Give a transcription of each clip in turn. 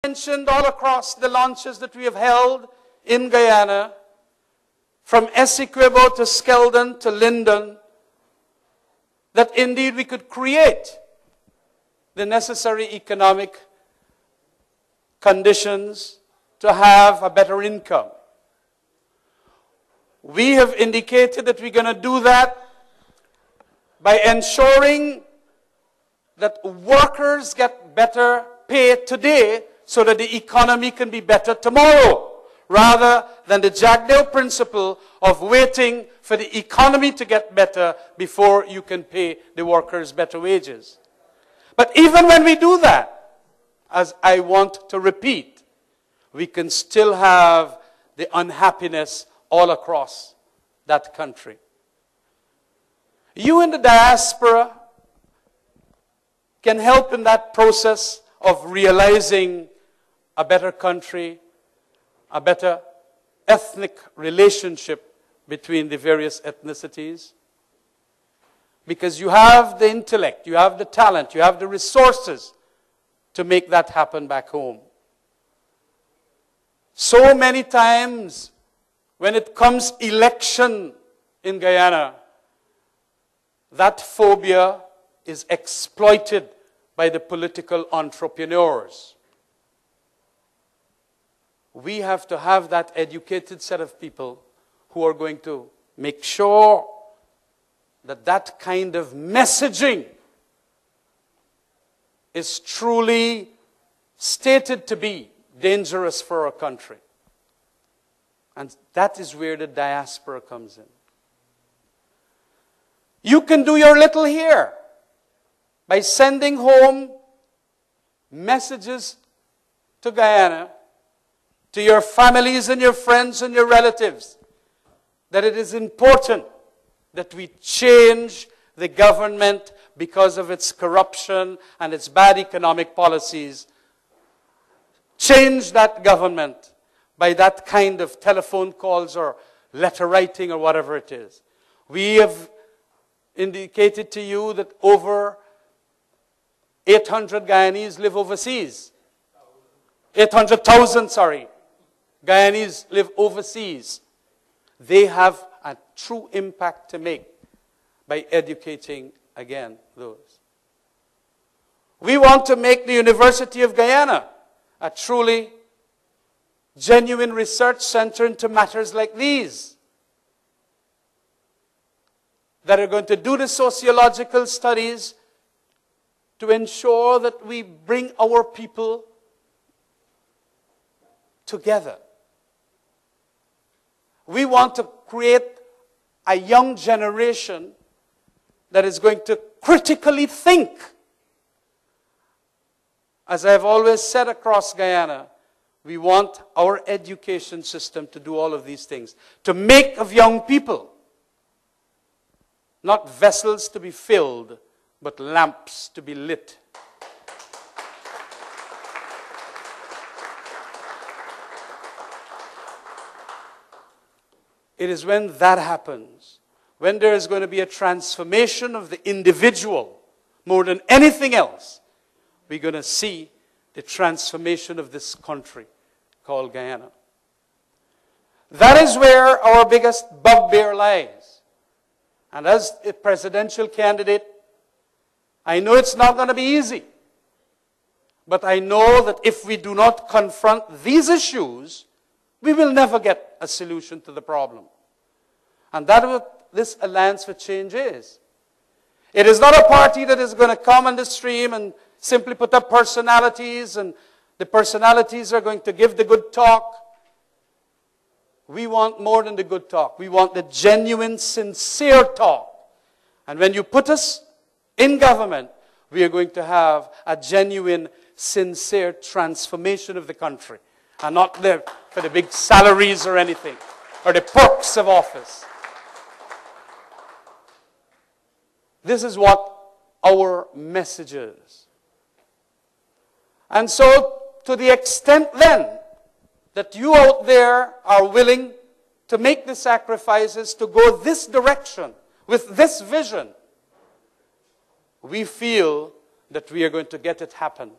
Mentioned all across the launches that we have held in Guyana, from Essequibo to Skeldon to Linden, that indeed we could create the necessary economic conditions to have a better income. We have indicated that we're going to do that by ensuring that workers get better pay today so that the economy can be better tomorrow, rather than the Jagdale principle of waiting for the economy to get better before you can pay the workers better wages. But even when we do that, as I want to repeat, we can still have the unhappiness all across that country. You in the diaspora can help in that process of realizing a better country, a better ethnic relationship between the various ethnicities. Because you have the intellect, you have the talent, you have the resources to make that happen back home. So many times when it comes election in Guyana, that phobia is exploited by the political entrepreneurs. We have to have that educated set of people who are going to make sure that that kind of messaging is truly stated to be dangerous for our country. And that is where the diaspora comes in. You can do your little here by sending home messages to Guyana, to your families and your friends and your relatives, that it is important that we change the government because of its corruption and its bad economic policies. Change that government by that kind of telephone calls or letter writing or whatever it is. We have indicated to you that over 800 Guyanese live overseas. 800,000, sorry. Guyanese live overseas. They have a true impact to make by educating, again, those. We want to make the University of Guyana a truly genuine research center into matters like these, that are going to do the sociological studies to ensure that we bring our people together. We want to create a young generation that is going to critically think. As I've always said across Guyana, we want our education system to do all of these things, to make of young people not vessels to be filled, but lamps to be lit. It is when that happens, when there is going to be a transformation of the individual more than anything else, we're going to see the transformation of this country called Guyana. That is where our biggest bugbear lies. And as a presidential candidate, I know it's not going to be easy. But I know that if we do not confront these issues, we will never get a solution to the problem. And that's what this Alliance for Change is. It is not a party that is going to come on the stream and simply put up personalities, and the personalities are going to give the good talk. We want more than the good talk. We want the genuine, sincere talk. And when you put us in government, we are going to have a genuine, sincere transformation of the country. And not there for the big salaries or anything, or the perks of office. This is what our message is. And so, to the extent then that you out there are willing to make the sacrifices to go this direction, with this vision, we feel that we are going to get it happen.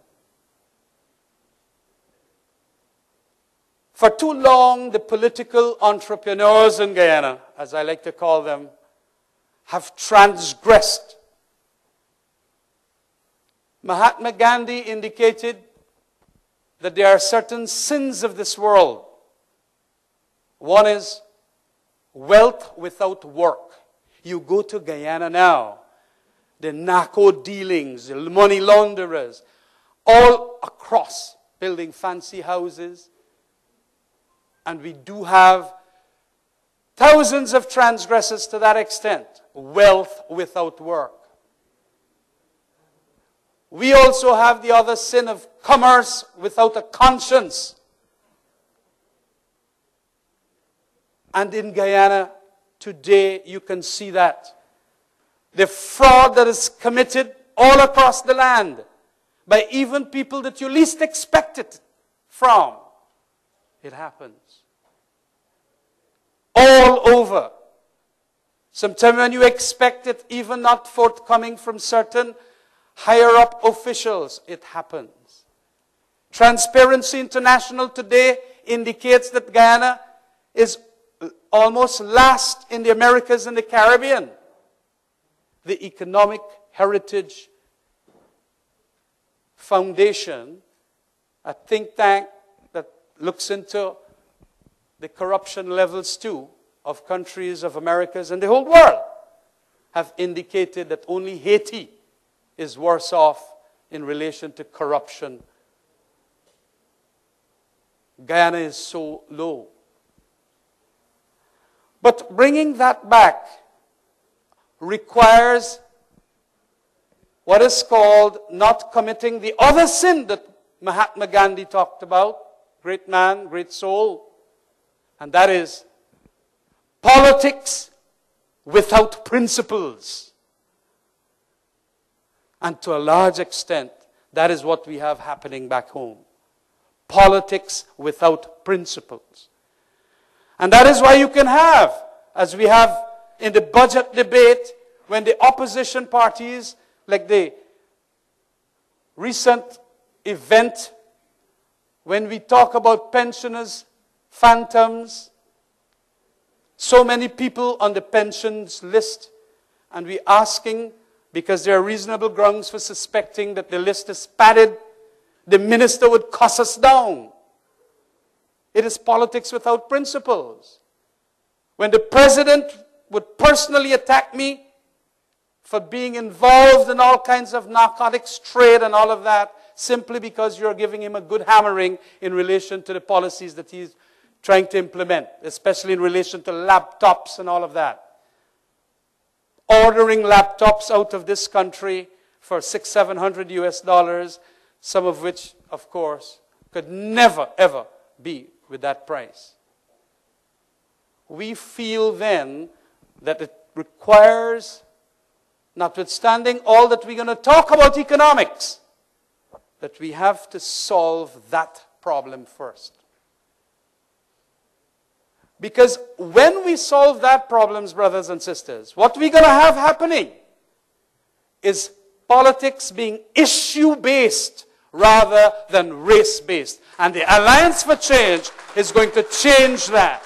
For too long, the political entrepreneurs in Guyana, as I like to call them, have transgressed. Mahatma Gandhi indicated that there are certain sins of this world. One is wealth without work. You go to Guyana now, the narco dealings, the money launderers, all across, building fancy houses. And we do have thousands of transgressors to that extent. Wealth without work. We also have the other sin of commerce without a conscience. And in Guyana today, you can see that. The fraud that is committed all across the land by even people that you least expect it from. It happens. All over. Sometimes when you expect it, even not forthcoming from certain higher-up officials, it happens. Transparency International today indicates that Guyana is almost last in the Americas and the Caribbean. The Economic Heritage Foundation, a think tank that looks into the corruption levels too of countries of Americas and the whole world, have indicated that only Haiti is worse off in relation to corruption. Guyana is so low. But bringing that back requires what is called not committing the other sin that Mahatma Gandhi talked about. Great man, great soul. And that is politics without principles. And to a large extent, that is what we have happening back home. Politics without principles. And that is why you can have, as we have in the budget debate, when the opposition parties, like the recent event, when we talk about pensioners, phantoms, so many people on the pensions list, and we're asking, because there are reasonable grounds for suspecting that the list is padded, the minister would cuss us down. It is politics without principles. When the president would personally attack me for being involved in all kinds of narcotics trade and all of that, simply because you're giving him a good hammering in relation to the policies that he's trying to implement, especially in relation to laptops and all of that. Ordering laptops out of this country for $600-700 US, some of which, of course, could never, ever be with that price. We feel then that it requires, notwithstanding all that we're going to talk about economics, that we have to solve that problem first. Because when we solve that problem, brothers and sisters, what we're going to have happening is politics being issue-based rather than race-based. And the Alliance for Change is going to change that.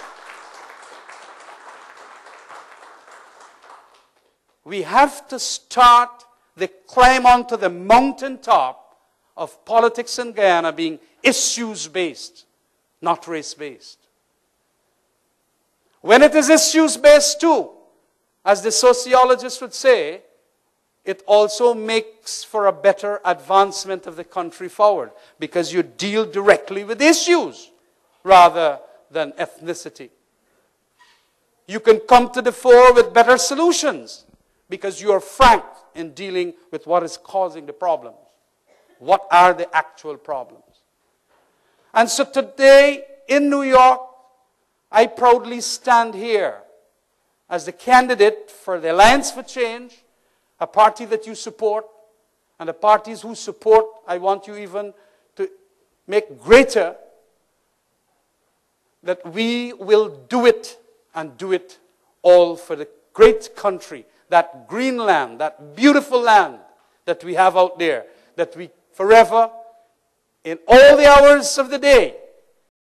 We have to start the climb onto the mountaintop of politics in Guyana being issues-based, not race-based. When it is issues-based too, as the sociologists would say, it also makes for a better advancement of the country forward, because you deal directly with issues rather than ethnicity. You can come to the fore with better solutions because you are frank in dealing with what is causing the problems. What are the actual problems? And so today in New York, I proudly stand here as the candidate for the Alliance for Change, a party that you support, and the parties who support, I want you even to make greater, that we will do it, and do it all for the great country, that green land, that beautiful land that we have out there, that we forever, in all the hours of the day,